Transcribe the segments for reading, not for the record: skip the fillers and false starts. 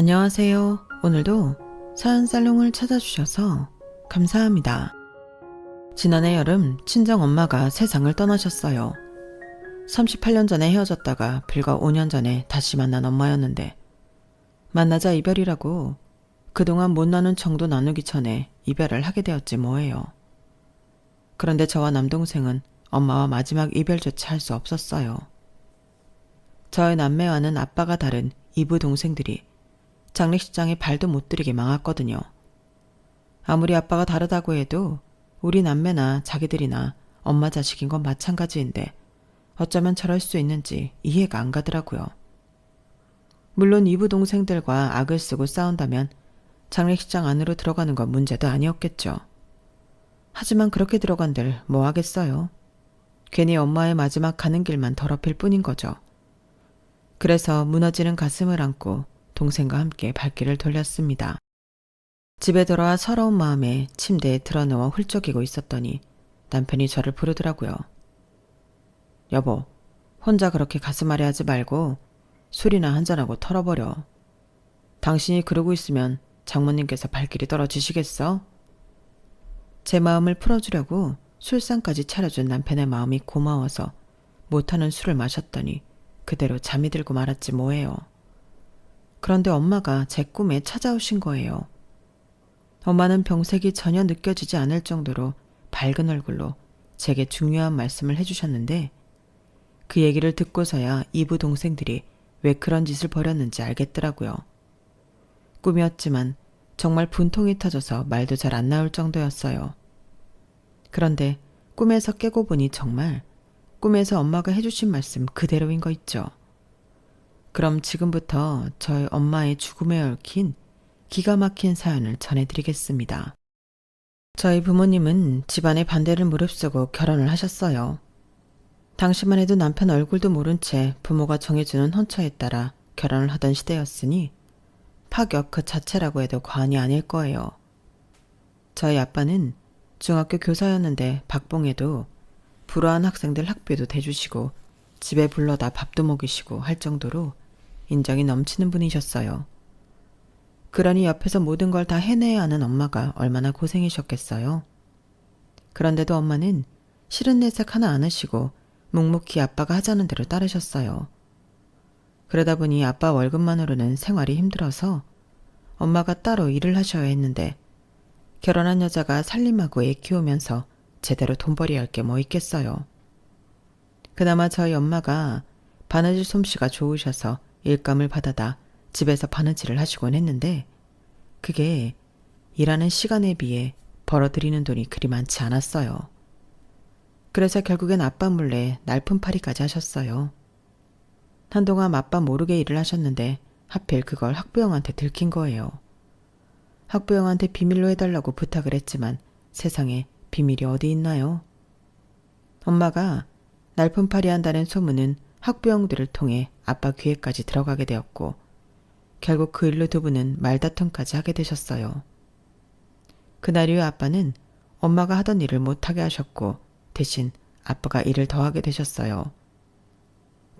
안녕하세요. 오늘도 사연살롱을 찾아주셔서 감사합니다. 지난해 여름 친정엄마가 세상을 떠나셨어요. 38년 전에 헤어졌다가 불과 5년 전에 다시 만난 엄마였는데 만나자 이별이라고 그동안 못 나눈 정도 나누기 전에 이별을 하게 되었지 뭐예요. 그런데 저와 남동생은 엄마와 마지막 이별조차 할 수 없었어요. 저의 남매와는 아빠가 다른 이부 동생들이 장례식장에 발도 못 들이게 망했거든요. 아무리 아빠가 다르다고 해도 우리 남매나 자기들이나 엄마 자식인 건 마찬가지인데 어쩌면 저럴 수 있는지 이해가 안 가더라고요. 물론 이부 동생들과 악을 쓰고 싸운다면 장례식장 안으로 들어가는 건 문제도 아니었겠죠. 하지만 그렇게 들어간들 뭐 하겠어요. 괜히 엄마의 마지막 가는 길만 더럽힐 뿐인 거죠. 그래서 무너지는 가슴을 안고 동생과 함께 발길을 돌렸습니다. 집에 돌아와 서러운 마음에 침대에 드러누워 훌쩍이고 있었더니 남편이 저를 부르더라고요. 여보, 혼자 그렇게 가슴 아래 하지 말고 술이나 한잔하고 털어버려. 당신이 그러고 있으면 장모님께서 발길이 떨어지시겠어? 제 마음을 풀어주려고 술상까지 차려준 남편의 마음이 고마워서 못하는 술을 마셨더니 그대로 잠이 들고 말았지 뭐예요. 그런데 엄마가 제 꿈에 찾아오신 거예요. 엄마는 병색이 전혀 느껴지지 않을 정도로 밝은 얼굴로 제게 중요한 말씀을 해주셨는데 그 얘기를 듣고서야 이부 동생들이 왜 그런 짓을 벌였는지 알겠더라고요. 꿈이었지만 정말 분통이 터져서 말도 잘 안 나올 정도였어요. 그런데 꿈에서 깨고 보니 정말 꿈에서 엄마가 해주신 말씀 그대로인 거 있죠. 그럼 지금부터 저희 엄마의 죽음에 얽힌 기가 막힌 사연을 전해드리겠습니다. 저희 부모님은 집안의 반대를 무릅쓰고 결혼을 하셨어요. 당시만 해도 남편 얼굴도 모른 채 부모가 정해주는 헌처에 따라 결혼을 하던 시대였으니 파격 그 자체라고 해도 과언이 아닐 거예요. 저희 아빠는 중학교 교사였는데 박봉에도 불우한 학생들 학비도 대주시고 집에 불러다 밥도 먹이시고 할 정도로 인정이 넘치는 분이셨어요. 그러니 옆에서 모든 걸 다 해내야 하는 엄마가 얼마나 고생이셨겠어요. 그런데도 엄마는 싫은 내색 하나 안 하시고 묵묵히 아빠가 하자는 대로 따르셨어요. 그러다 보니 아빠 월급만으로는 생활이 힘들어서 엄마가 따로 일을 하셔야 했는데 결혼한 여자가 살림하고 애 키우면서 제대로 돈벌이 할 게 뭐 있겠어요. 그나마 저희 엄마가 바느질 솜씨가 좋으셔서 일감을 받아다 집에서 바느질을 하시곤 했는데 그게 일하는 시간에 비해 벌어들이는 돈이 그리 많지 않았어요. 그래서 결국엔 아빠 몰래 날품팔이까지 하셨어요. 한동안 아빠 모르게 일을 하셨는데 하필 그걸 학부형한테 들킨 거예요. 학부형한테 비밀로 해달라고 부탁을 했지만 세상에 비밀이 어디 있나요? 엄마가 날품팔이 한다는 소문은 학부형들을 통해 아빠 귀에까지 들어가게 되었고 결국 그 일로 두 분은 말다툼까지 하게 되셨어요. 그날 이후 아빠는 엄마가 하던 일을 못하게 하셨고 대신 아빠가 일을 더 하게 되셨어요.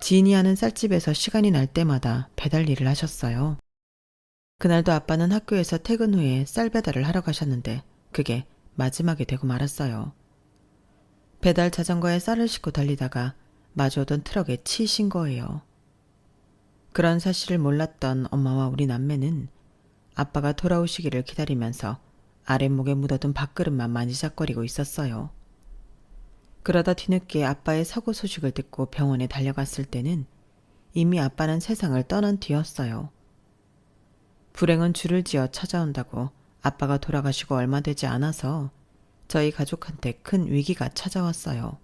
지인이 하는 쌀집에서 시간이 날 때마다 배달 일을 하셨어요. 그날도 아빠는 학교에서 퇴근 후에 쌀 배달을 하러 가셨는데 그게 마지막이 되고 말았어요. 배달 자전거에 쌀을 싣고 달리다가 마주오던 트럭에 치이신 거예요. 그런 사실을 몰랐던 엄마와 우리 남매는 아빠가 돌아오시기를 기다리면서 아랫목에 묻어둔 밥그릇만 만지작거리고 있었어요. 그러다 뒤늦게 아빠의 사고 소식을 듣고 병원에 달려갔을 때는 이미 아빠는 세상을 떠난 뒤였어요. 불행은 줄을 지어 찾아온다고 아빠가 돌아가시고 얼마 되지 않아서 저희 가족한테 큰 위기가 찾아왔어요.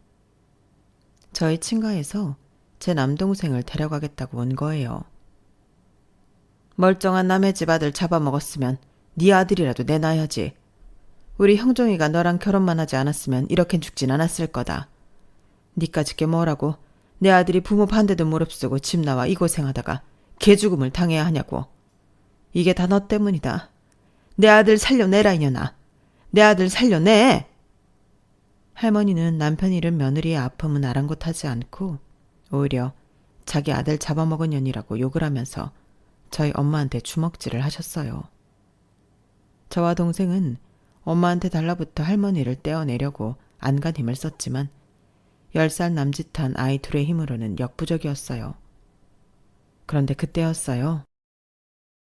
저희 친가에서 제 남동생을 데려가겠다고 온 거예요. 멀쩡한 남의 집 아들 잡아먹었으면 네 아들이라도 내놔야지. 우리 형종이가 너랑 결혼만 하지 않았으면 이렇게 죽진 않았을 거다. 니까짓 게 뭐라고 내 아들이 부모 반대도 무릅쓰고 집 나와 이 고생하다가 개죽음을 당해야 하냐고. 이게 다 너 때문이다. 내 아들 살려내라 이년아. 내 아들 살려내! 할머니는 남편 잃은 며느리의 아픔은 아랑곳하지 않고 오히려 자기 아들 잡아먹은 년이라고 욕을 하면서 저희 엄마한테 주먹질을 하셨어요. 저와 동생은 엄마한테 달라붙어 할머니를 떼어내려고 안간 힘을 썼지만 10살 남짓한 아이 둘의 힘으로는 역부족이었어요. 그런데 그때였어요.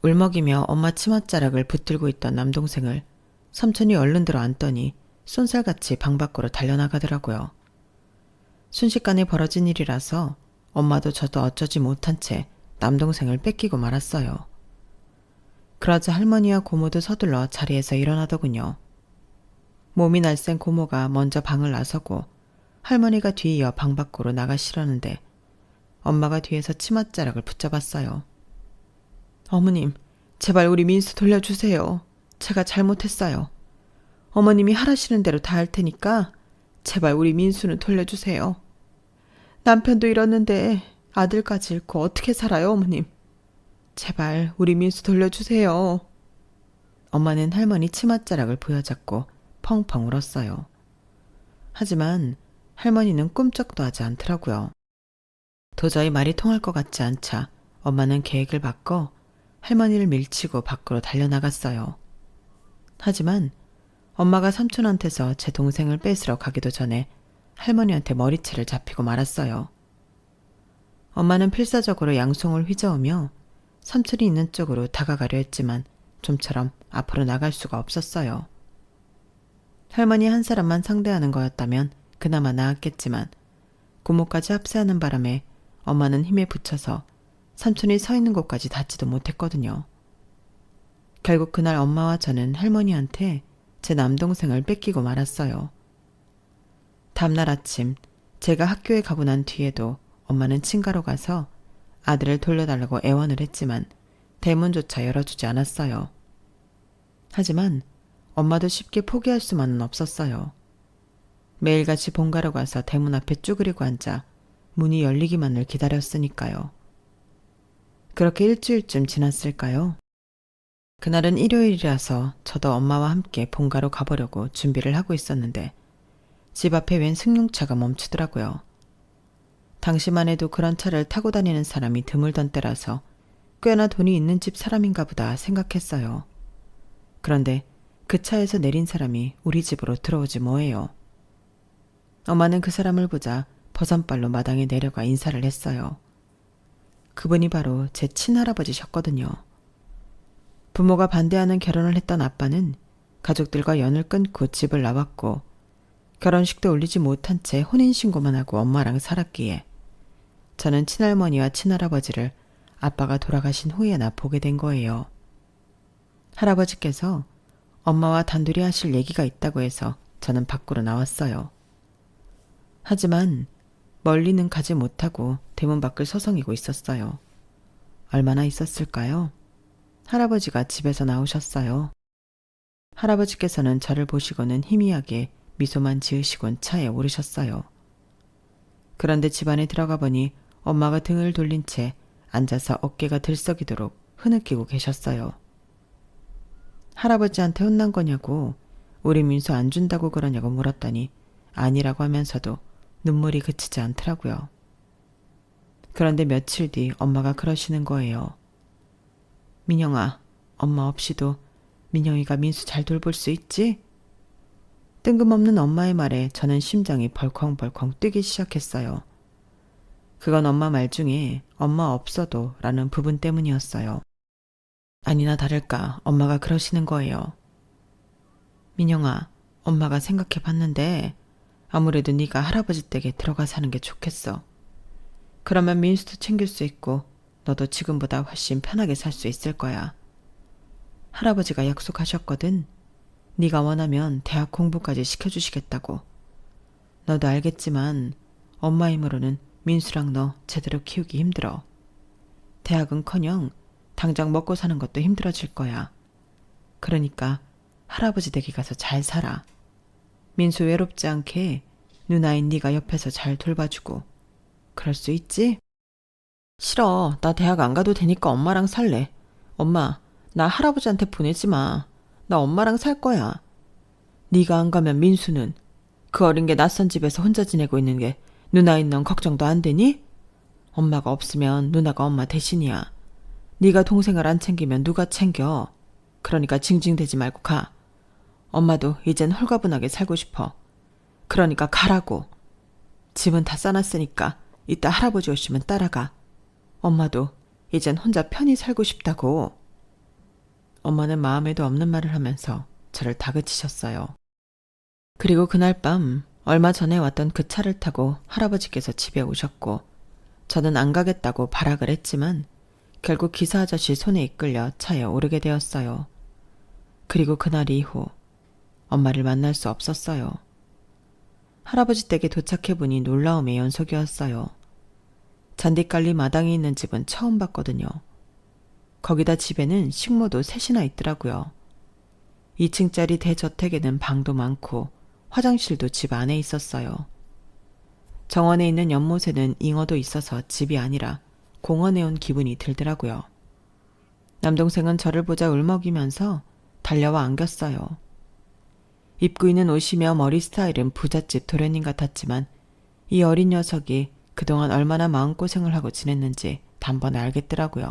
울먹이며 엄마 치맛자락을 붙들고 있던 남동생을 삼촌이 얼른 들어 안더니 쏜살같이 방 밖으로 달려나가더라고요. 순식간에 벌어진 일이라서 엄마도 저도 어쩌지 못한 채 남동생을 뺏기고 말았어요. 그러자 할머니와 고모도 서둘러 자리에서 일어나더군요. 몸이 날쌘 고모가 먼저 방을 나서고 할머니가 뒤이어 방 밖으로 나가시려는데 엄마가 뒤에서 치맛자락을 붙잡았어요. 어머님, 제발 우리 민수 돌려주세요. 제가 잘못했어요. 어머님이 하라시는 대로 다 할 테니까 제발 우리 민수는 돌려주세요. 남편도 잃었는데 아들까지 잃고 어떻게 살아요, 어머님. 제발 우리 민수 돌려주세요. 엄마는 할머니 치맛자락을 부여잡고 펑펑 울었어요. 하지만 할머니는 꿈쩍도 하지 않더라고요. 도저히 말이 통할 것 같지 않자 엄마는 계획을 바꿔 할머니를 밀치고 밖으로 달려나갔어요. 하지만 엄마가 삼촌한테서 제 동생을 뺏으러 가기도 전에 할머니한테 머리채를 잡히고 말았어요. 엄마는 필사적으로 양손을 휘저으며 삼촌이 있는 쪽으로 다가가려 했지만 좀처럼 앞으로 나갈 수가 없었어요. 할머니 한 사람만 상대하는 거였다면 그나마 나았겠지만 고모까지 합세하는 바람에 엄마는 힘에 부쳐서 삼촌이 서 있는 곳까지 닿지도 못했거든요. 결국 그날 엄마와 저는 할머니한테 제 남동생을 뺏기고 말았어요. 다음날 아침 제가 학교에 가고 난 뒤에도 엄마는 친가로 가서 아들을 돌려달라고 애원을 했지만 대문조차 열어주지 않았어요. 하지만 엄마도 쉽게 포기할 수만은 없었어요. 매일같이 본가로 가서 대문 앞에 쭈그리고 앉아 문이 열리기만을 기다렸으니까요. 그렇게 일주일쯤 지났을까요? 그날은 일요일이라서 저도 엄마와 함께 본가로 가보려고 준비를 하고 있었는데 집 앞에 웬 승용차가 멈추더라고요. 당시만 해도 그런 차를 타고 다니는 사람이 드물던 때라서 꽤나 돈이 있는 집 사람인가 보다 생각했어요. 그런데 그 차에서 내린 사람이 우리 집으로 들어오지 뭐예요. 엄마는 그 사람을 보자 버선발로 마당에 내려가 인사를 했어요. 그분이 바로 제 친할아버지셨거든요. 부모가 반대하는 결혼을 했던 아빠는 가족들과 연을 끊고 집을 나왔고 결혼식도 올리지 못한 채 혼인신고만 하고 엄마랑 살았기에 저는 친할머니와 친할아버지를 아빠가 돌아가신 후에나 보게 된 거예요. 할아버지께서 엄마와 단둘이 하실 얘기가 있다고 해서 저는 밖으로 나왔어요. 하지만 멀리는 가지 못하고 대문 밖을 서성이고 있었어요. 얼마나 있었을까요? 할아버지가 집에서 나오셨어요. 할아버지께서는 저를 보시고는 희미하게 미소만 지으시곤 차에 오르셨어요. 그런데 집 안에 들어가 보니 엄마가 등을 돌린 채 앉아서 어깨가 들썩이도록 흐느끼고 계셨어요. 할아버지한테 혼난 거냐고 우리 민수 안 준다고 그러냐고 물었더니 아니라고 하면서도 눈물이 그치지 않더라고요. 그런데 며칠 뒤 엄마가 그러시는 거예요. 민영아, 엄마 없이도 민영이가 민수 잘 돌볼 수 있지? 뜬금없는 엄마의 말에 저는 심장이 벌컹벌컹 뛰기 시작했어요. 그건 엄마 말 중에 엄마 없어도 라는 부분 때문이었어요. 아니나 다를까 엄마가 그러시는 거예요. 민영아, 엄마가 생각해 봤는데 아무래도 네가 할아버지 댁에 들어가 사는 게 좋겠어. 그러면 민수도 챙길 수 있고 너도 지금보다 훨씬 편하게 살 수 있을 거야. 할아버지가 약속하셨거든. 네가 원하면 대학 공부까지 시켜주시겠다고. 너도 알겠지만 엄마 힘으로는 민수랑 너 제대로 키우기 힘들어. 대학은커녕 당장 먹고 사는 것도 힘들어질 거야. 그러니까 할아버지 댁에 가서 잘 살아. 민수 외롭지 않게 누나인 네가 옆에서 잘 돌봐주고. 그럴 수 있지? 싫어. 나 대학 안 가도 되니까 엄마랑 살래. 엄마, 나 할아버지한테 보내지 마. 나 엄마랑 살 거야. 네가 안 가면 민수는 그 어린 게 낯선 집에서 혼자 지내고 있는 게 누나인 넌 걱정도 안 되니? 엄마가 없으면 누나가 엄마 대신이야. 네가 동생을 안 챙기면 누가 챙겨. 그러니까 징징대지 말고 가. 엄마도 이젠 홀가분하게 살고 싶어. 그러니까 가라고. 집은 다 싸놨으니까 이따 할아버지 오시면 따라가. 엄마도 이젠 혼자 편히 살고 싶다고. 엄마는 마음에도 없는 말을 하면서 저를 다그치셨어요. 그리고 그날 밤 얼마 전에 왔던 그 차를 타고 할아버지께서 집에 오셨고 저는 안 가겠다고 발악을 했지만 결국 기사 아저씨 손에 이끌려 차에 오르게 되었어요. 그리고 그날 이후 엄마를 만날 수 없었어요. 할아버지 댁에 도착해보니 놀라움의 연속이었어요. 잔디깔리 마당이 있는 집은 처음 봤거든요. 거기다 집에는 식모도 셋이나 있더라고요. 2층짜리 대저택에는 방도 많고 화장실도 집 안에 있었어요. 정원에 있는 연못에는 잉어도 있어서 집이 아니라 공원에 온 기분이 들더라고요. 남동생은 저를 보자 울먹이면서 달려와 안겼어요. 입고 있는 옷이며 머리 스타일은 부잣집 도련님 같았지만 이 어린 녀석이 그동안 얼마나 마음고생을 하고 지냈는지 단번에 알겠더라고요.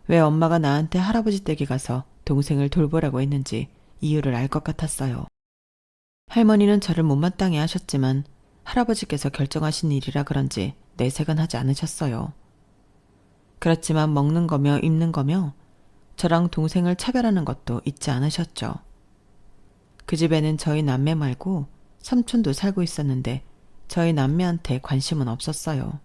왜 엄마가 나한테 할아버지 댁에 가서 동생을 돌보라고 했는지 이유를 알 것 같았어요. 할머니는 저를 못마땅해 하셨지만 할아버지께서 결정하신 일이라 그런지 내색은 하지 않으셨어요. 그렇지만 먹는 거며 입는 거며 저랑 동생을 차별하는 것도 잊지 않으셨죠. 그 집에는 저희 남매 말고 삼촌도 살고 있었는데 저희 남매한테 관심은 없었어요.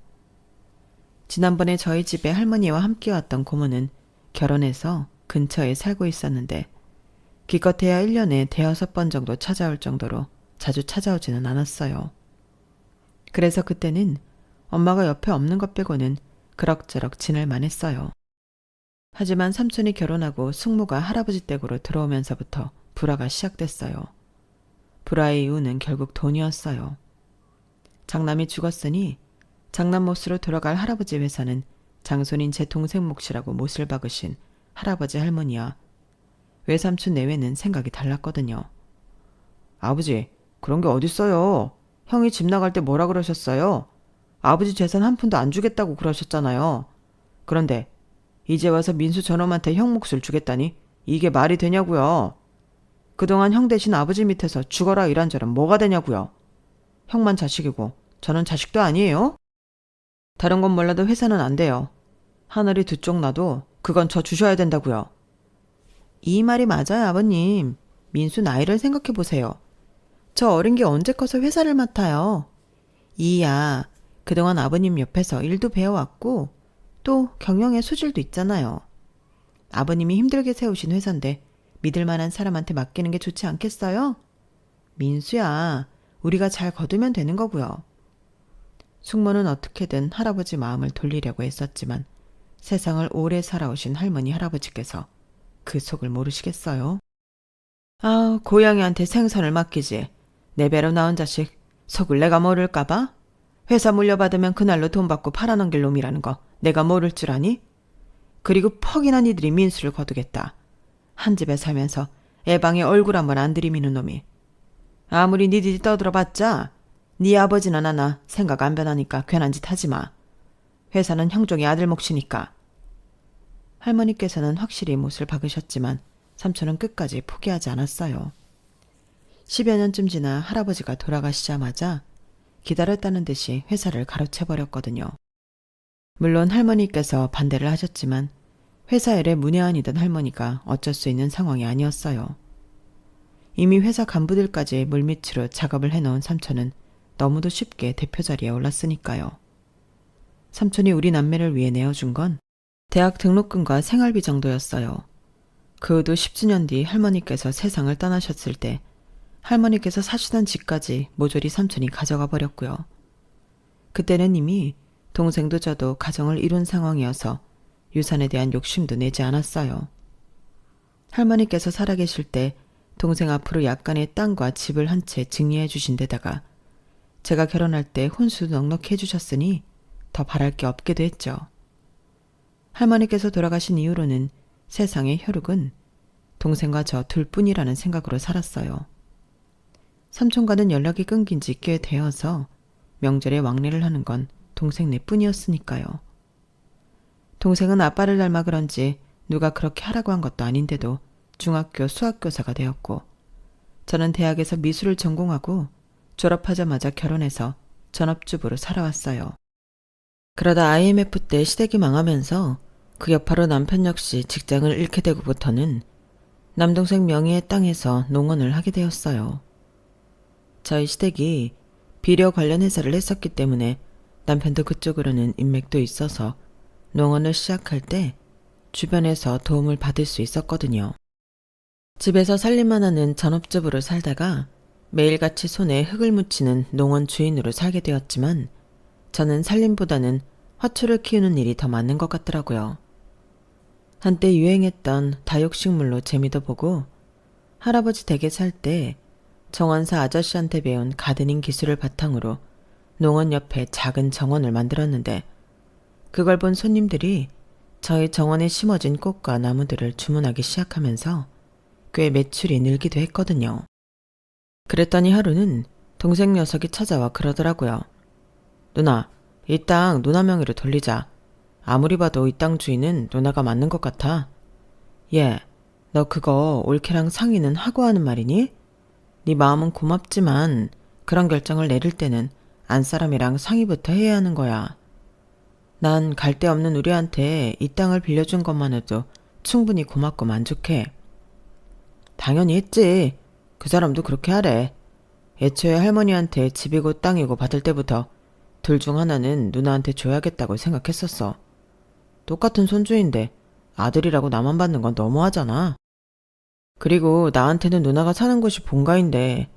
지난번에 저희 집에 할머니와 함께 왔던 고모는 결혼해서 근처에 살고 있었는데 기껏해야 1년에 5-6번 정도 찾아올 정도로 자주 찾아오지는 않았어요. 그래서 그때는 엄마가 옆에 없는 것 빼고는 그럭저럭 지낼만 했어요. 하지만 삼촌이 결혼하고 숙모가 할아버지 댁으로 들어오면서부터 불화가 시작됐어요. 불화의 이유는 결국 돈이었어요. 장남이 죽었으니 장남 몫으로 돌아갈 할아버지 회사는 장손인 제 동생 몫이라고 못을 박으신 할아버지 할머니와 외삼촌 내외는 생각이 달랐거든요. 아버지, 그런 게 어딨어요. 형이 집 나갈 때 뭐라 그러셨어요? 아버지 재산 한 푼도 안 주겠다고 그러셨잖아요. 그런데 이제 와서 민수 저놈한테 형 몫을 주겠다니 이게 말이 되냐고요. 그동안 형 대신 아버지 밑에서 죽어라 이란저란 뭐가 되냐고요. 형만 자식이고 저는 자식도 아니에요? 다른 건 몰라도 회사는 안 돼요. 하늘이 두 쪽 나도 그건 저 주셔야 된다고요. 이 말이 맞아요, 아버님. 민수 나이를 생각해 보세요. 저 어린 게 언제 커서 회사를 맡아요. 이야, 그동안 아버님 옆에서 일도 배워왔고 또 경영의 소질도 있잖아요. 아버님이 힘들게 세우신 회사인데 믿을 만한 사람한테 맡기는 게 좋지 않겠어요? 민수야, 우리가 잘 거두면 되는 거고요. 숙모는 어떻게든 할아버지 마음을 돌리려고 했었지만 세상을 오래 살아오신 할머니 할아버지께서 그 속을 모르시겠어요? 아, 고양이한테 생선을 맡기지. 내 배로 나온 자식 속을 내가 모를까봐? 회사 물려받으면 그날로 돈 받고 팔아넘길 놈이라는 거 내가 모를 줄 아니? 그리고 퍽이나 니들이 민수를 거두겠다. 한 집에 살면서 애방에 얼굴 한번 안 들이미는 놈이. 아무리 니들이 떠들어봤자 네 아버지나 나나 생각 안 변하니까 괜한 짓 하지 마. 회사는 형종이 아들 몫이니까. 할머니께서는 확실히 못을 박으셨지만 삼촌은 끝까지 포기하지 않았어요. 10여 년쯤 지나 할아버지가 돌아가시자마자 기다렸다는 듯이 회사를 가로채버렸거든요. 물론 할머니께서 반대를 하셨지만 회사 일에 문외한이던 할머니가 어쩔 수 있는 상황이 아니었어요. 이미 회사 간부들까지 물밑으로 작업을 해놓은 삼촌은 너무도 쉽게 대표 자리에 올랐으니까요. 삼촌이 우리 남매를 위해 내어준 건 대학 등록금과 생활비 정도였어요. 그 후도 10주년 뒤 할머니께서 세상을 떠나셨을 때 할머니께서 사시던 집까지 모조리 삼촌이 가져가 버렸고요. 그때는 이미 동생도 저도 가정을 이룬 상황이어서 유산에 대한 욕심도 내지 않았어요. 할머니께서 살아계실 때 동생 앞으로 약간의 땅과 집을 한 채 증여해 주신 데다가 제가 결혼할 때 혼수도 넉넉히 해주셨으니 더 바랄 게 없기도 했죠. 할머니께서 돌아가신 이후로는 세상의 혈육은 동생과 저 둘뿐이라는 생각으로 살았어요. 삼촌과는 연락이 끊긴 지 꽤 되어서 명절에 왕래를 하는 건 동생 내뿐이었으니까요. 동생은 아빠를 닮아 그런지 누가 그렇게 하라고 한 것도 아닌데도 중학교 수학교사가 되었고, 저는 대학에서 미술을 전공하고 졸업하자마자 결혼해서 전업주부로 살아왔어요. 그러다 IMF 때 시댁이 망하면서 그 여파로 남편 역시 직장을 잃게 되고부터는 남동생 명의의 땅에서 농원을 하게 되었어요. 저희 시댁이 비료 관련 회사를 했었기 때문에 남편도 그쪽으로는 인맥도 있어서 농원을 시작할 때 주변에서 도움을 받을 수 있었거든요. 집에서 살림만 하는 전업주부로 살다가 매일같이 손에 흙을 묻히는 농원 주인으로 살게 되었지만 저는 살림보다는 화초를 키우는 일이 더 맞는 것 같더라고요. 한때 유행했던 다육식물로 재미도 보고 할아버지 댁에 살 때 정원사 아저씨한테 배운 가드닝 기술을 바탕으로 농원 옆에 작은 정원을 만들었는데 그걸 본 손님들이 저희 정원에 심어진 꽃과 나무들을 주문하기 시작하면서 꽤 매출이 늘기도 했거든요. 그랬더니 하루는 동생 녀석이 찾아와 그러더라고요. 누나, 이 땅 누나 명의로 돌리자. 아무리 봐도 이 땅 주인은 누나가 맞는 것 같아. 얘, 너 그거 올케랑 상의는 하고 하는 말이니? 네 마음은 고맙지만 그런 결정을 내릴 때는 안사람이랑 상의부터 해야 하는 거야. 난 갈 데 없는 우리한테 이 땅을 빌려준 것만 해도 충분히 고맙고 만족해. 당연히 했지. 그 사람도 그렇게 하래. 애초에 할머니한테 집이고 땅이고 받을 때부터 둘 중 하나는 누나한테 줘야겠다고 생각했었어. 똑같은 손주인데 아들이라고 나만 받는 건 너무하잖아. 그리고 나한테는 누나가 사는 곳이 본가인데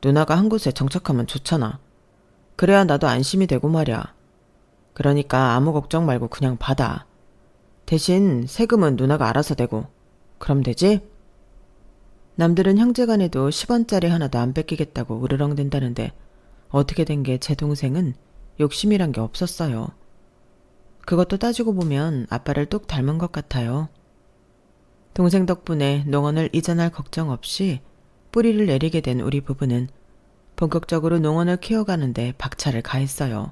누나가 한 곳에 정착하면 좋잖아. 그래야 나도 안심이 되고 말이야. 그러니까 아무 걱정 말고 그냥 받아. 대신 세금은 누나가 알아서 내고. 그럼 되지? 남들은 형제간에도 10원짜리 하나도 안 뺏기겠다고 으르렁댄다는데 어떻게 된 게 제 동생은 욕심이란 게 없었어요. 그것도 따지고 보면 아빠를 똑 닮은 것 같아요. 동생 덕분에 농원을 이전할 걱정 없이 뿌리를 내리게 된 우리 부부는 본격적으로 농원을 키워가는데 박차를 가했어요.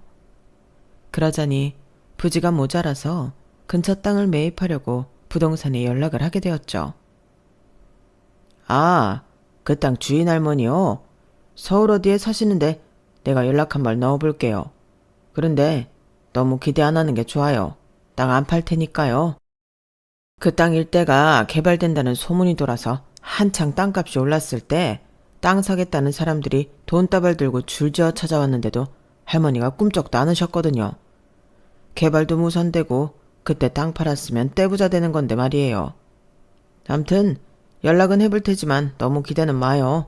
그러자니 부지가 모자라서 근처 땅을 매입하려고 부동산에 연락을 하게 되었죠. 아, 그 땅 주인 할머니요? 서울 어디에 사시는데 내가 연락 한번 넣어볼게요. 그런데 너무 기대 안 하는 게 좋아요. 땅 안 팔 테니까요. 그 땅 일대가 개발된다는 소문이 돌아서 한창 땅값이 올랐을 때 땅 사겠다는 사람들이 돈다발 들고 줄지어 찾아왔는데도 할머니가 꿈쩍도 안 하셨거든요. 개발도 무산되고 그때 땅 팔았으면 떼부자 되는 건데 말이에요. 암튼 연락은 해볼 테지만 너무 기대는 마요.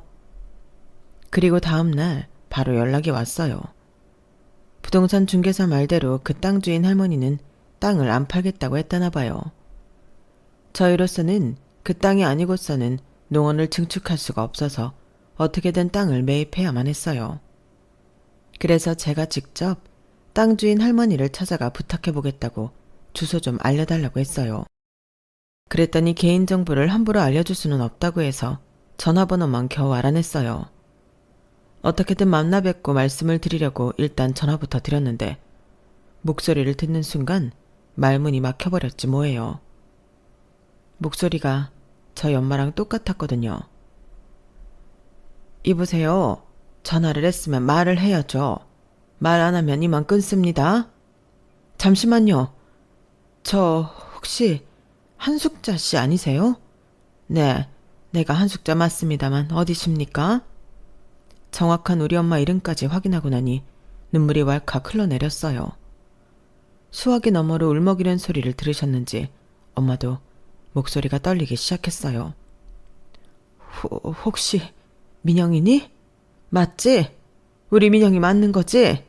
그리고 다음날 바로 연락이 왔어요. 부동산 중개사 말대로 그 땅 주인 할머니는 땅을 안 팔겠다고 했다나 봐요. 저희로서는 그 땅이 아니고서는 농원을 증축할 수가 없어서 어떻게든 땅을 매입해야만 했어요. 그래서 제가 직접 땅 주인 할머니를 찾아가 부탁해보겠다고 주소 좀 알려달라고 했어요. 그랬더니 개인정보를 함부로 알려줄 수는 없다고 해서 전화번호만 겨우 알아냈어요. 어떻게든 만나 뵙고 말씀을 드리려고 일단 전화부터 드렸는데 목소리를 듣는 순간 말문이 막혀버렸지 뭐예요. 목소리가 저희 엄마랑 똑같았거든요. 이보세요. 전화를 했으면 말을 해야죠. 말 안 하면 이만 끊습니다. 잠시만요. 저 혹시 한숙자 씨 아니세요? 네, 내가 한숙자 맞습니다만 어디십니까? 정확한 우리 엄마 이름까지 확인하고 나니 눈물이 왈칵 흘러내렸어요. 수화기 너머로 울먹이는 소리를 들으셨는지 엄마도 목소리가 떨리기 시작했어요. 혹시 민영이니? 맞지? 우리 민영이 맞는 거지?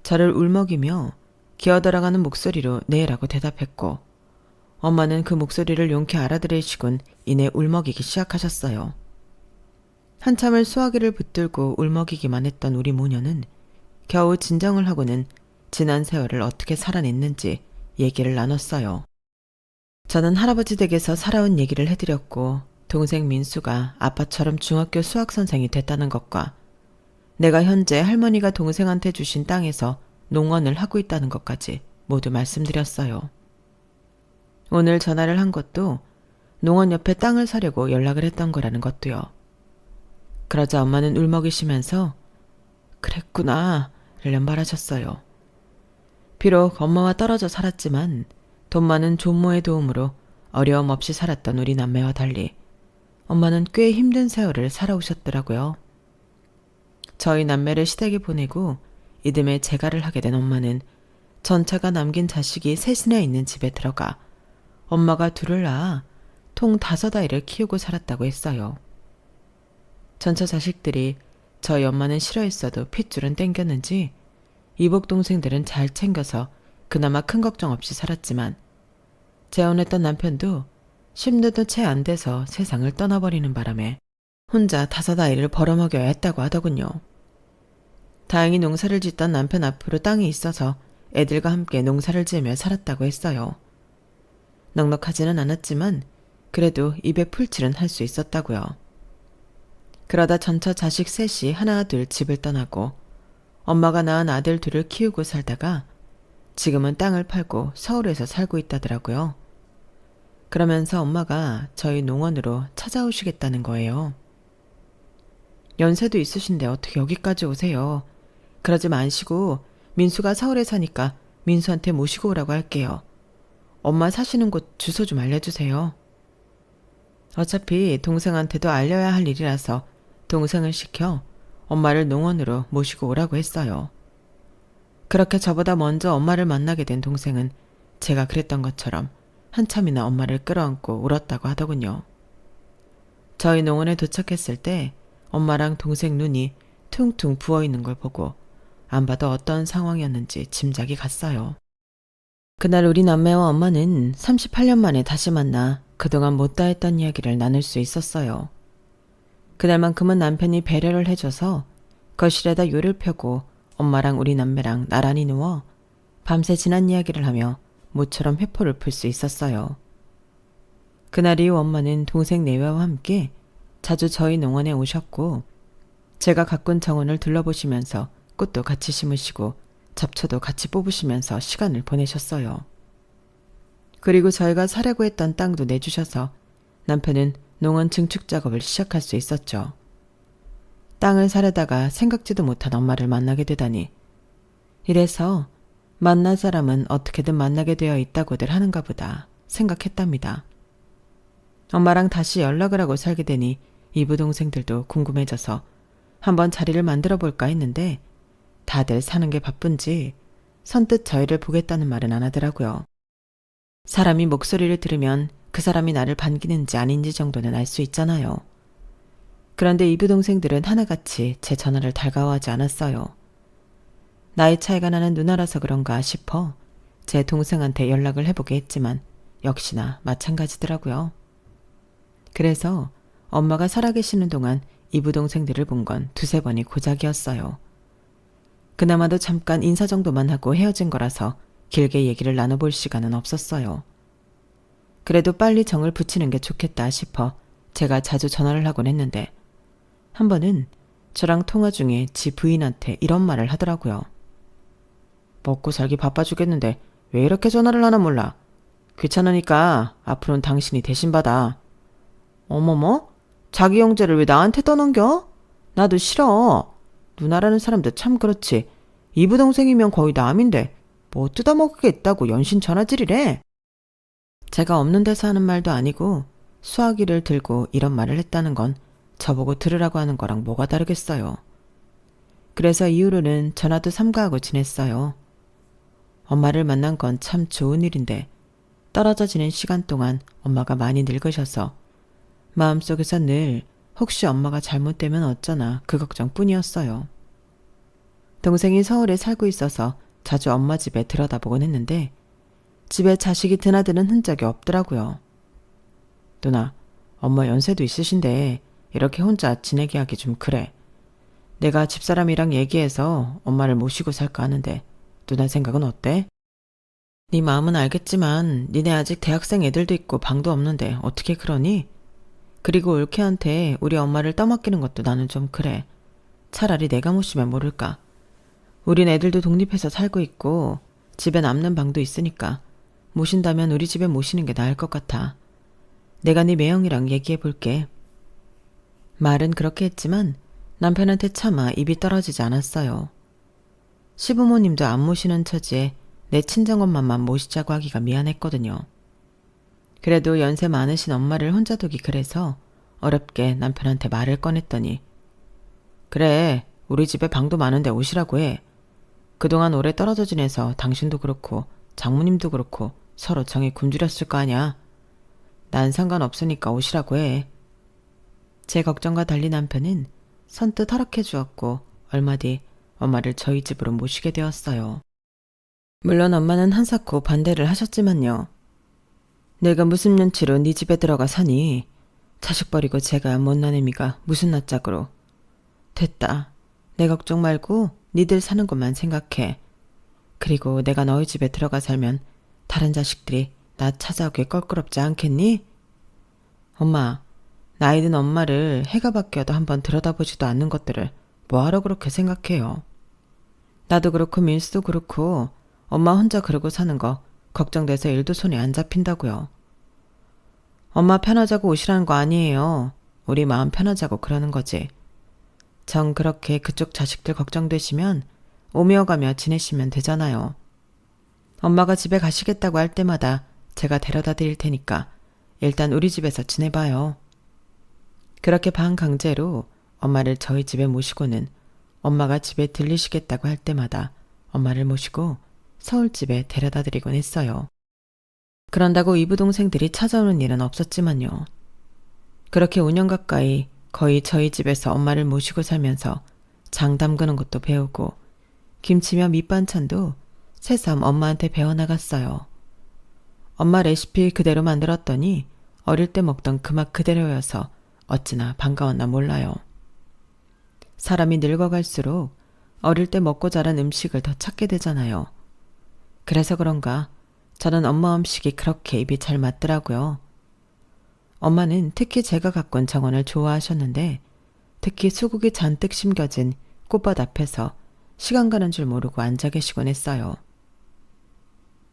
저를 울먹이며 기어들어가는 목소리로 네라고 대답했고 엄마는 그 목소리를 용케 알아들으시곤 이내 울먹이기 시작하셨어요. 한참을 수화기를 붙들고 울먹이기만 했던 우리 모녀는 겨우 진정을 하고는 지난 세월을 어떻게 살아냈는지 얘기를 나눴어요. 저는 할아버지 댁에서 살아온 얘기를 해드렸고 동생 민수가 아빠처럼 중학교 수학선생이 됐다는 것과 내가 현재 할머니가 동생한테 주신 땅에서 농원을 하고 있다는 것까지 모두 말씀드렸어요. 오늘 전화를 한 것도 농원 옆에 땅을 사려고 연락을 했던 거라는 것도요. 그러자 엄마는 울먹이시면서 그랬구나 를 말하셨어요. 비록 엄마와 떨어져 살았지만 돈 많은 존모의 도움으로 어려움 없이 살았던 우리 남매와 달리 엄마는 꽤 힘든 세월을 살아오셨더라고요. 저희 남매를 시댁에 보내고 이듬해 재가를 하게 된 엄마는 전차가 남긴 자식이 셋이나 있는 집에 들어가 엄마가 둘을 낳아 통 5아이를 키우고 살았다고 했어요. 전차 자식들이 저희 엄마는 싫어했어도 핏줄은 땡겼는지 이복 동생들은 잘 챙겨서 그나마 큰 걱정 없이 살았지만 재혼했던 남편도 10년도 채 안 돼서 세상을 떠나버리는 바람에 혼자 5아이를 벌어먹여야 했다고 하더군요. 다행히 농사를 짓던 남편 앞으로 땅이 있어서 애들과 함께 농사를 지으며 살았다고 했어요. 넉넉하지는 않았지만 그래도 입에 풀칠은 할 수 있었다고요. 그러다 전처 자식 셋이 하나 둘 집을 떠나고 엄마가 낳은 아들 둘을 키우고 살다가 지금은 땅을 팔고 서울에서 살고 있다더라고요. 그러면서 엄마가 저희 농원으로 찾아오시겠다는 거예요. 연세도 있으신데 어떻게 여기까지 오세요? 그러지 마시고 민수가 서울에 사니까 민수한테 모시고 오라고 할게요. 엄마 사시는 곳 주소 좀 알려주세요. 어차피 동생한테도 알려야 할 일이라서 동생을 시켜 엄마를 농원으로 모시고 오라고 했어요. 그렇게 저보다 먼저 엄마를 만나게 된 동생은 제가 그랬던 것처럼 한참이나 엄마를 끌어안고 울었다고 하더군요. 저희 농원에 도착했을 때 엄마랑 동생 눈이 퉁퉁 부어있는 걸 보고 안 봐도 어떤 상황이었는지 짐작이 갔어요. 그날 우리 남매와 엄마는 38년 만에 다시 만나 그동안 못다 했던 이야기를 나눌 수 있었어요. 그날만큼은 남편이 배려를 해줘서 거실에다 요를 펴고 엄마랑 우리 남매랑 나란히 누워 밤새 지난 이야기를 하며 모처럼 회포를 풀 수 있었어요. 그날 이후 엄마는 동생 내외와 함께 자주 저희 농원에 오셨고 제가 가꾼 정원을 둘러보시면서 꽃도 같이 심으시고 잡초도 같이 뽑으시면서 시간을 보내셨어요. 그리고 저희가 사려고 했던 땅도 내주셔서 남편은 농원 증축 작업을 시작할 수 있었죠. 땅을 사려다가 생각지도 못한 엄마를 만나게 되다니. 이래서 만날 사람은 어떻게든 만나게 되어 있다고들 하는가 보다 생각했답니다. 엄마랑 다시 연락을 하고 살게 되니 이부 동생들도 궁금해져서 한번 자리를 만들어 볼까 했는데 다들 사는 게 바쁜지 선뜻 저희를 보겠다는 말은 안 하더라고요. 사람이 목소리를 들으면 그 사람이 나를 반기는지 아닌지 정도는 알 수 있잖아요. 그런데 이부 동생들은 하나같이 제 전화를 달가워하지 않았어요. 나이 차이가 나는 누나라서 그런가 싶어 제 동생한테 연락을 해보게 했지만 역시나 마찬가지더라고요. 그래서 엄마가 살아계시는 동안 이부 동생들을 본 건 2-3번이 고작이었어요. 그나마도 잠깐 인사 정도만 하고 헤어진 거라서 길게 얘기를 나눠볼 시간은 없었어요. 그래도 빨리 정을 붙이는 게 좋겠다 싶어 제가 자주 전화를 하곤 했는데 한 번은 저랑 통화 중에 지 부인한테 이런 말을 하더라고요. 먹고 살기 바빠 죽겠는데 왜 이렇게 전화를 하나 몰라. 귀찮으니까 앞으로는 당신이 대신 받아. 어머머? 자기 형제를 왜 나한테 떠넘겨? 나도 싫어. 누나라는 사람도 참 그렇지. 이부 동생이면 거의 남인데 뭐 뜯어먹겠다고 연신전화질이래. 제가 없는 데서 하는 말도 아니고 수화기를 들고 이런 말을 했다는 건 저보고 들으라고 하는 거랑 뭐가 다르겠어요. 그래서 이후로는 전화도 삼가하고 지냈어요. 엄마를 만난 건 참 좋은 일인데 떨어져 지낸 시간 동안 엄마가 많이 늙으셔서 마음속에서 늘 혹시 엄마가 잘못되면 어쩌나 그 걱정뿐이었어요. 동생이 서울에 살고 있어서 자주 엄마 집에 들여다보곤 했는데 집에 자식이 드나드는 흔적이 없더라고요. 누나, 엄마 연세도 있으신데 이렇게 혼자 지내게 하기 좀 그래. 내가 집사람이랑 얘기해서 엄마를 모시고 살까 하는데 누나 생각은 어때? 네 마음은 알겠지만 니네 아직 대학생 애들도 있고 방도 없는데 어떻게 그러니? 그리고 올케한테 우리 엄마를 떠맡기는 것도 나는 좀 그래. 차라리 내가 모시면 모를까. 우린 애들도 독립해서 살고 있고 집에 남는 방도 있으니까 모신다면 우리 집에 모시는 게 나을 것 같아. 내가 네 매형이랑 얘기해 볼게. 말은 그렇게 했지만 남편한테 차마 입이 떨어지지 않았어요. 시부모님도 안 모시는 처지에 내 친정엄마만 모시자고 하기가 미안했거든요. 그래도 연세 많으신 엄마를 혼자 두기 그래서 어렵게 남편한테 말을 꺼냈더니 그래, 우리 집에 방도 많은데 오시라고 해. 그동안 오래 떨어져 지내서 당신도 그렇고 장모님도 그렇고 서로 정이 굶주렸을 거 아냐. 난 상관없으니까 오시라고 해. 제 걱정과 달리 남편은 선뜻 허락해 주었고 얼마 뒤 엄마를 저희 집으로 모시게 되었어요. 물론 엄마는 한사코 반대를 하셨지만요. 내가 무슨 눈치로 네 집에 들어가 사니? 자식 버리고 제가 못난 애미가 무슨 낯짝으로. 됐다. 내 걱정 말고 니들 사는 것만 생각해. 그리고 내가 너희 집에 들어가 살면 다른 자식들이 나 찾아오기 껄끄럽지 않겠니? 엄마, 나이 든 엄마를 해가 바뀌어도 한번 들여다보지도 않는 것들을 뭐하러 그렇게 생각해요. 나도 그렇고 민수도 그렇고 엄마 혼자 그러고 사는 거 걱정돼서 일도 손에 안 잡힌다고요. 엄마 편하자고 오시라는 거 아니에요. 우리 마음 편하자고 그러는 거지. 정 그렇게 그쪽 자식들 걱정되시면 오며 가며 지내시면 되잖아요. 엄마가 집에 가시겠다고 할 때마다 제가 데려다 드릴 테니까 일단 우리 집에서 지내봐요. 그렇게 반강제로 엄마를 저희 집에 모시고는 엄마가 집에 들리시겠다고 할 때마다 엄마를 모시고 서울집에 데려다 드리곤 했어요. 그런다고 이부 동생들이 찾아오는 일은 없었지만요. 그렇게 5년 가까이 거의 저희 집에서 엄마를 모시고 살면서 장 담그는 것도 배우고 김치며 밑반찬도 새삼 엄마한테 배워나갔어요. 엄마 레시피 그대로 만들었더니 어릴 때 먹던 그 맛 그대로여서 어찌나 반가웠나 몰라요. 사람이 늙어갈수록 어릴 때 먹고 자란 음식을 더 찾게 되잖아요. 그래서 그런가 저는 엄마 음식이 그렇게 입이 잘 맞더라고요. 엄마는 특히 제가 갖고 온 정원을 좋아하셨는데 특히 수국이 잔뜩 심겨진 꽃밭 앞에서 시간 가는 줄 모르고 앉아 계시곤 했어요.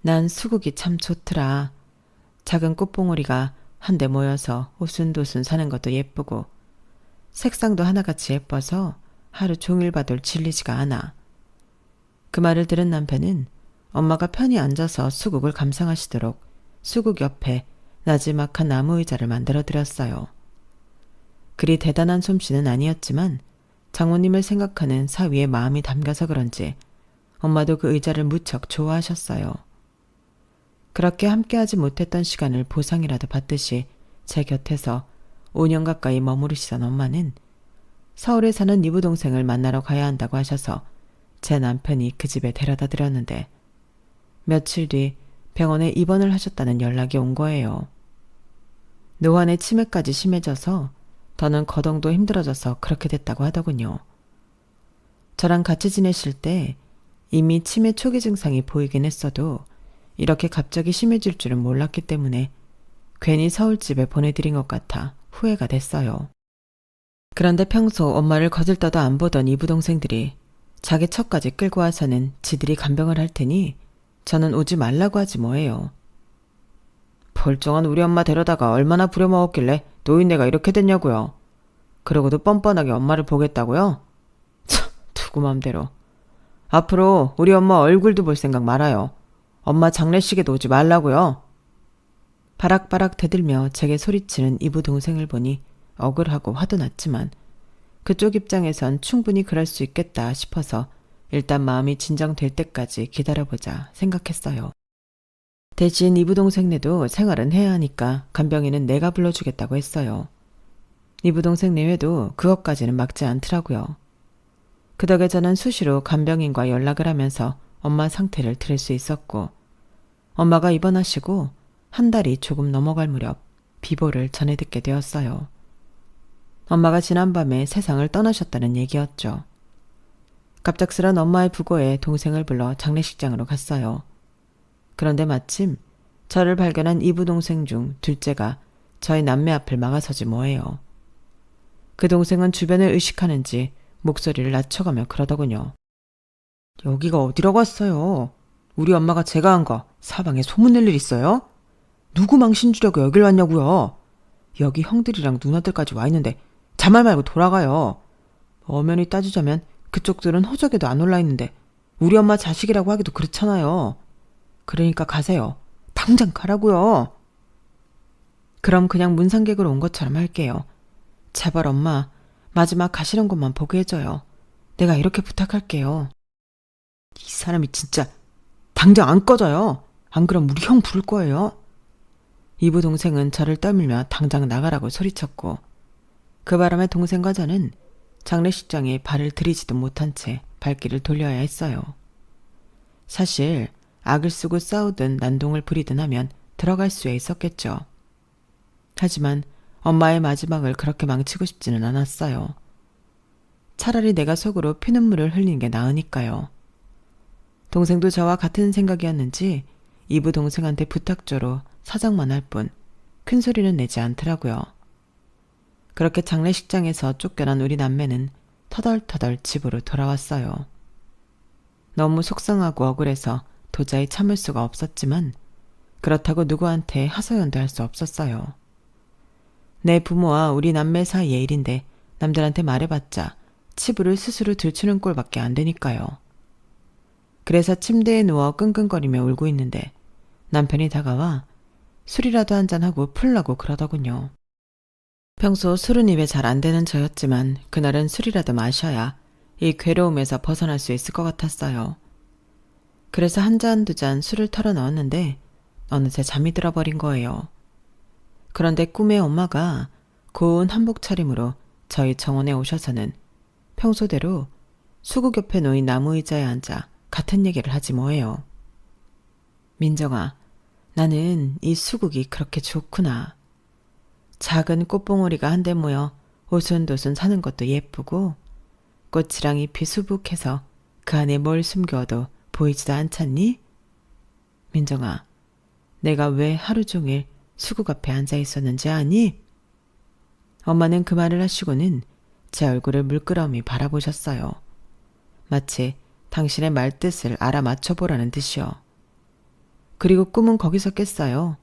난 수국이 참 좋더라. 작은 꽃봉오리가 한데 모여서 오순도순 사는 것도 예쁘고 색상도 하나같이 예뻐서 하루 종일 봐도 질리지가 않아. 그 말을 들은 남편은 엄마가 편히 앉아서 수국을 감상하시도록 수국 옆에 나지막한 나무 의자를 만들어 드렸어요. 그리 대단한 솜씨는 아니었지만 장모님을 생각하는 사위의 마음이 담겨서 그런지 엄마도 그 의자를 무척 좋아하셨어요. 그렇게 함께하지 못했던 시간을 보상이라도 받듯이 제 곁에서 5년 가까이 머무르시던 엄마는 서울에 사는 이부 동생을 만나러 가야 한다고 하셔서 제 남편이 그 집에 데려다 드렸는데 며칠 뒤 병원에 입원을 하셨다는 연락이 온 거예요. 노안의 치매까지 심해져서 더는 거동도 힘들어져서 그렇게 됐다고 하더군요. 저랑 같이 지내실 때 이미 치매 초기 증상이 보이긴 했어도 이렇게 갑자기 심해질 줄은 몰랐기 때문에 괜히 서울집에 보내드린 것 같아 후회가 됐어요. 그런데 평소 엄마를 거들떠도 안 보던 이부 동생들이 자기 처까지 끌고 와서는 지들이 간병을 할 테니 저는 오지 말라고 하지 뭐예요. 벌쩡한 우리 엄마 데려다가 얼마나 부려먹었길래 노인네가 이렇게 됐냐고요. 그러고도 뻔뻔하게 엄마를 보겠다고요? 참, 두고 맘대로. 앞으로 우리 엄마 얼굴도 볼 생각 말아요. 엄마 장례식에도 오지 말라고요. 바락바락 대들며 제게 소리치는 이부 동생을 보니 억울하고 화도 났지만 그쪽 입장에선 충분히 그럴 수 있겠다 싶어서 일단 마음이 진정될 때까지 기다려보자 생각했어요. 대신 이부 동생네도 생활은 해야 하니까 간병인은 내가 불러주겠다고 했어요. 이부 동생 내외도 그것까지는 막지 않더라고요. 그 덕에 저는 수시로 간병인과 연락을 하면서 엄마 상태를 들을 수 있었고 엄마가 입원하시고 한 달이 조금 넘어갈 무렵 비보를 전해 듣게 되었어요. 엄마가 지난밤에 세상을 떠나셨다는 얘기였죠. 갑작스런 엄마의 부고에 동생을 불러 장례식장으로 갔어요. 그런데 마침 저를 발견한 이부 동생 중 둘째가 저희 남매 앞을 막아서지 뭐예요. 그 동생은 주변을 의식하는지 목소리를 낮춰가며 그러더군요. 여기가 어디라고 왔어요? 우리 엄마가 제가 한 거 사방에 소문낼 일 있어요? 누구 망신 주려고 여길 왔냐고요? 여기 형들이랑 누나들까지 와 있는데 자말 말고 돌아가요. 엄연히 따지자면 그쪽들은 호적에도 안 올라 있는데 우리 엄마 자식이라고 하기도 그렇잖아요. 그러니까 가세요. 당장 가라고요. 그럼 그냥 문상객으로 온 것처럼 할게요. 제발 엄마, 마지막 가시는 곳만 보게 해줘요. 내가 이렇게 부탁할게요. 이 사람이 진짜 당장 안 꺼져요. 안 그럼 우리 형 부를 거예요. 이부 동생은 저를 떠밀며 당장 나가라고 소리쳤고 그 바람에 동생과 저는 장례식장에 발을 들이지도 못한 채 발길을 돌려야 했어요. 사실 악을 쓰고 싸우든 난동을 부리든 하면 들어갈 수야 있었겠죠. 하지만 엄마의 마지막을 그렇게 망치고 싶지는 않았어요. 차라리 내가 속으로 피눈물을 흘리는 게 나으니까요. 동생도 저와 같은 생각이었는지 이부 동생한테 부탁조로 사정만 할 뿐 큰 소리는 내지 않더라고요. 그렇게 장례식장에서 쫓겨난 우리 남매는 터덜터덜 집으로 돌아왔어요. 너무 속상하고 억울해서 도저히 참을 수가 없었지만 그렇다고 누구한테 하소연도 할 수 없었어요. 내 부모와 우리 남매 사이의 일인데 남들한테 말해봤자 치부를 스스로 들추는 꼴밖에 안 되니까요. 그래서 침대에 누워 끙끙거리며 울고 있는데 남편이 다가와 술이라도 한잔하고 풀라고 그러더군요. 평소 술은 입에 잘 안 되는 저였지만 그날은 술이라도 마셔야 이 괴로움에서 벗어날 수 있을 것 같았어요. 그래서 한 잔 두 잔 술을 털어 넣었는데 어느새 잠이 들어버린 거예요. 그런데 꿈에 엄마가 고운 한복 차림으로 저희 정원에 오셔서는 평소대로 수국 옆에 놓인 나무 의자에 앉아 같은 얘기를 하지 뭐예요. 민정아, 나는 이 수국이 그렇게 좋구나. 작은 꽃봉오리가 한데 모여 오순도순 사는 것도 예쁘고 꽃이랑 잎이 수북해서 그 안에 뭘 숨겨도 보이지도 않잖니? 민정아, 내가 왜 하루 종일 수국 앞에 앉아 있었는지 아니? 엄마는 그 말을 하시고는 제 얼굴을 물끄러미 바라보셨어요. 마치 당신의 말뜻을 알아맞혀보라는 듯이요. 그리고 꿈은 거기서 깼어요.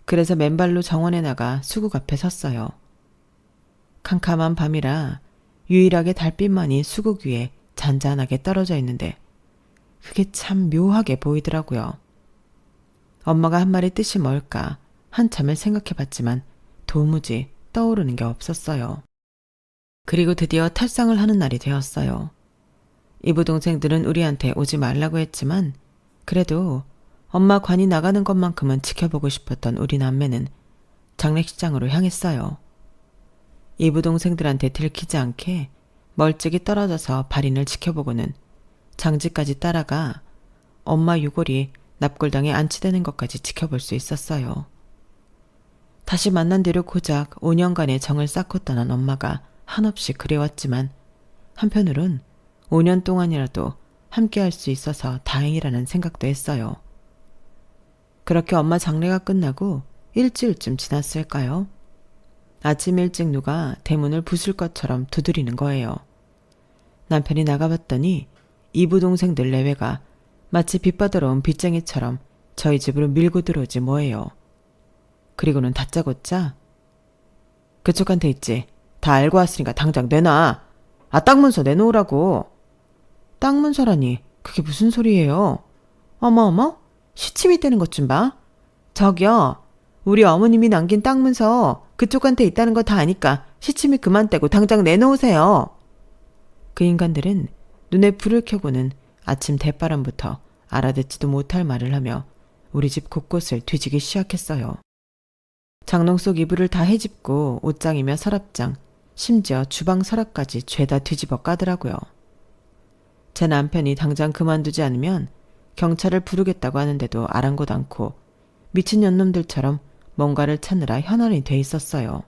그래서 맨발로 정원에 나가 수국 앞에 섰어요. 캄캄한 밤이라 유일하게 달빛만이 수국 위에 잔잔하게 떨어져 있는데 그게 참 묘하게 보이더라고요. 엄마가 한 말의 뜻이 뭘까 한참을 생각해봤지만 도무지 떠오르는 게 없었어요. 그리고 드디어 탈상을 하는 날이 되었어요. 이부 동생들은 우리한테 오지 말라고 했지만 그래도 엄마 관이 나가는 것만큼은 지켜보고 싶었던 우리 남매는 장례식장으로 향했어요. 이부 동생들한테 들키지 않게 멀찍이 떨어져서 발인을 지켜보고는 장지까지 따라가 엄마 유골이 납골당에 안치되는 것까지 지켜볼 수 있었어요. 다시 만난 뒤로 고작 5년간의 정을 쌓고 떠난 엄마가 한없이 그리웠지만 한편으론 5년 동안이라도 함께할 수 있어서 다행이라는 생각도 했어요. 그렇게 엄마 장례가 끝나고 일주일쯤 지났을까요? 아침 일찍 누가 대문을 부술 것처럼 두드리는 거예요. 남편이 나가봤더니 이부 동생들 내외가 마치 빚받으러 온 빚쟁이처럼 저희 집으로 밀고 들어오지 뭐예요. 그리고는 다짜고짜 그쪽한테 있지. 다 알고 왔으니까 당장 내놔. 아, 땅 문서 내놓으라고. 땅 문서라니 그게 무슨 소리예요? 어머 시침이 떼는 것 좀 봐. 저기요. 우리 어머님이 남긴 땅 문서 그쪽한테 있다는 거 다 아니까 시침이 그만 떼고 당장 내놓으세요. 그 인간들은 눈에 불을 켜고는 아침 대바람부터 알아듣지도 못할 말을 하며 우리 집 곳곳을 뒤지기 시작했어요. 장롱 속 이불을 다 헤집고 옷장이며 서랍장, 심지어 주방 서랍까지 죄다 뒤집어 까더라고요. 제 남편이 당장 그만두지 않으면 경찰을 부르겠다고 하는데도 아랑곳 않고 미친 년놈들처럼 뭔가를 찾느라 현안이 돼 있었어요.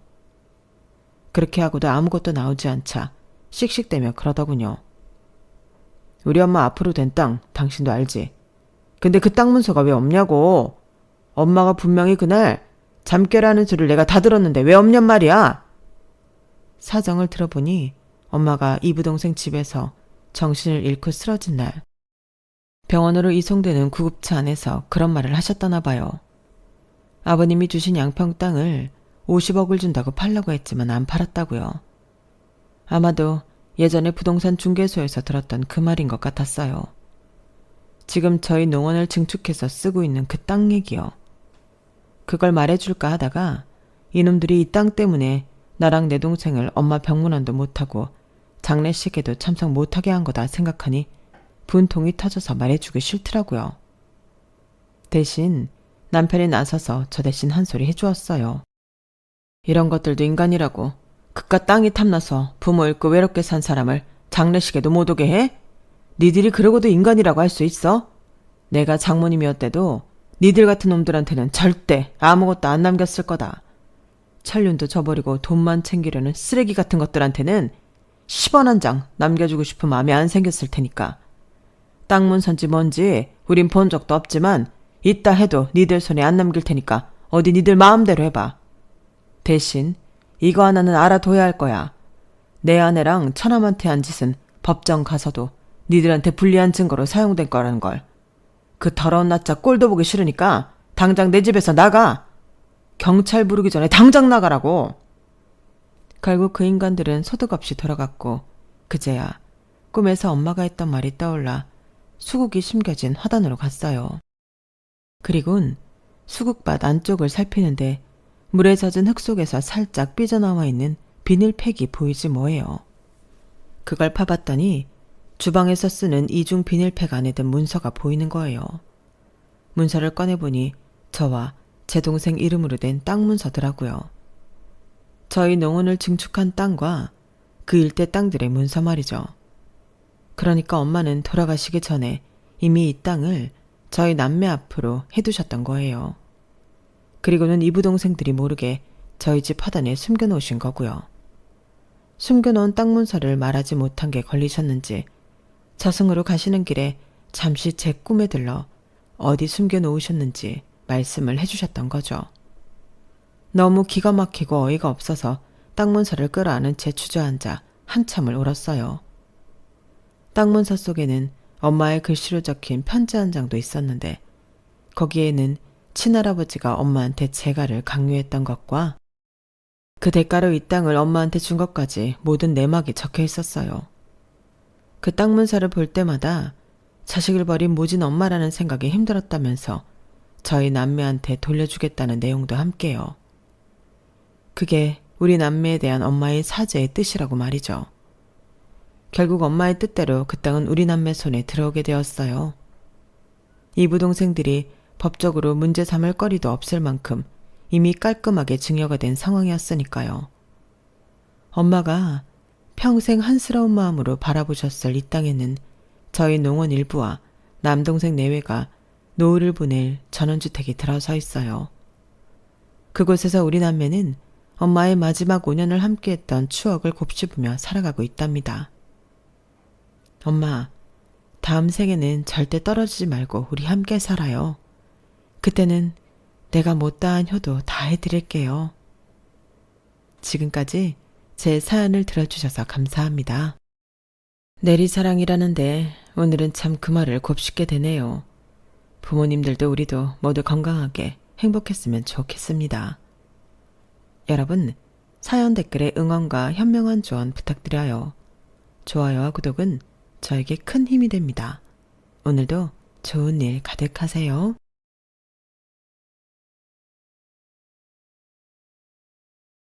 그렇게 하고도 아무것도 나오지 않자 씩씩대며 그러더군요. 우리 엄마 앞으로 된 땅 당신도 알지? 근데 그 땅 문서가 왜 없냐고. 엄마가 분명히 그날 잠결하는 소리를 내가 다 들었는데 왜 없냔 말이야. 사정을 들어보니 엄마가 이부 동생 집에서 정신을 잃고 쓰러진 날 병원으로 이송되는 구급차 안에서 그런 말을 하셨다나 봐요. 아버님이 주신 양평 땅을 50억을 준다고 팔려고 했지만 안 팔았다고요. 아마도 예전에 부동산 중개소에서 들었던 그 말인 것 같았어요. 지금 저희 농원을 증축해서 쓰고 있는 그 땅 얘기요. 그걸 말해줄까 하다가 이놈들이 이 땅 때문에 나랑 내 동생을 엄마 병문안도 못하고 장례식에도 참석 못하게 한 거다 생각하니 분통이 터져서 말해주기 싫더라고요. 대신 남편이 나서서 저 대신 한 소리 해주었어요. 이런 것들도 인간이라고. 그깟 땅이 탐나서 부모 잃고 외롭게 산 사람을 장례식에도 못 오게 해? 니들이 그러고도 인간이라고 할 수 있어? 내가 장모님이었대도 니들 같은 놈들한테는 절대 아무것도 안 남겼을 거다. 천륜도 저버리고 돈만 챙기려는 쓰레기 같은 것들한테는 10원 한 장 남겨주고 싶은 마음이 안 생겼을 테니까. 땅 문선지 뭔지 우린 본 적도 없지만 있다 해도 니들 손에 안 남길 테니까 어디 니들 마음대로 해봐. 대신 이거 하나는 알아둬야 할 거야. 내 아내랑 처남한테 한 짓은 법정 가서도 니들한테 불리한 증거로 사용된 거라는 걸. 그 더러운 낯자 꼴도 보기 싫으니까 당장 내 집에서 나가. 경찰 부르기 전에 당장 나가라고. 결국 그 인간들은 소득 없이 돌아갔고 그제야 꿈에서 엄마가 했던 말이 떠올라 수국이 심겨진 화단으로 갔어요. 그리곤 수국밭 안쪽을 살피는데 물에 젖은 흙 속에서 살짝 삐져나와 있는 비닐팩이 보이지 뭐예요. 그걸 파봤더니 주방에서 쓰는 이중 비닐팩 안에 든 문서가 보이는 거예요. 문서를 꺼내보니 저와 제 동생 이름으로 된 땅 문서더라고요. 저희 농원을 증축한 땅과 그 일대 땅들의 문서 말이죠. 그러니까 엄마는 돌아가시기 전에 이미 이 땅을 저희 남매 앞으로 해두셨던 거예요. 그리고는 이부 동생들이 모르게 저희 집 화단에 숨겨놓으신 거고요. 숨겨놓은 땅 문서를 말하지 못한 게 걸리셨는지 저승으로 가시는 길에 잠시 제 꿈에 들러 어디 숨겨놓으셨는지 말씀을 해주셨던 거죠. 너무 기가 막히고 어이가 없어서 땅 문서를 끌어안은 채 주저앉아 한참을 울었어요. 땅 문서 속에는 엄마의 글씨로 적힌 편지 한 장도 있었는데 거기에는 친할아버지가 엄마한테 재가를 강요했던 것과 그 대가로 이 땅을 엄마한테 준 것까지 모든 내막이 적혀 있었어요. 그 땅 문서를 볼 때마다 자식을 버린 모진 엄마라는 생각이 힘들었다면서 저희 남매한테 돌려주겠다는 내용도 함께요. 그게 우리 남매에 대한 엄마의 사죄의 뜻이라고 말이죠. 결국 엄마의 뜻대로 그 땅은 우리 남매 손에 들어오게 되었어요. 이부 동생들이 법적으로 문제 삼을 거리도 없을 만큼 이미 깔끔하게 증여가 된 상황이었으니까요. 엄마가 평생 한스러운 마음으로 바라보셨을 이 땅에는 저희 농원 일부와 남동생 내외가 노후를 보낼 전원주택이 들어서 있어요. 그곳에서 우리 남매는 엄마의 마지막 5년을 함께했던 추억을 곱씹으며 살아가고 있답니다. 엄마, 다음 생에는 절대 떨어지지 말고 우리 함께 살아요. 그때는 내가 못다한 효도 다 해드릴게요. 지금까지 제 사연을 들어주셔서 감사합니다. 내리사랑이라는데 오늘은 참 그 말을 곱씹게 되네요. 부모님들도 우리도 모두 건강하게 행복했으면 좋겠습니다. 여러분, 사연 댓글에 응원과 현명한 조언 부탁드려요. 좋아요와 구독은 저에게 큰 힘이 됩니다. 오늘도 좋은 일 가득하세요.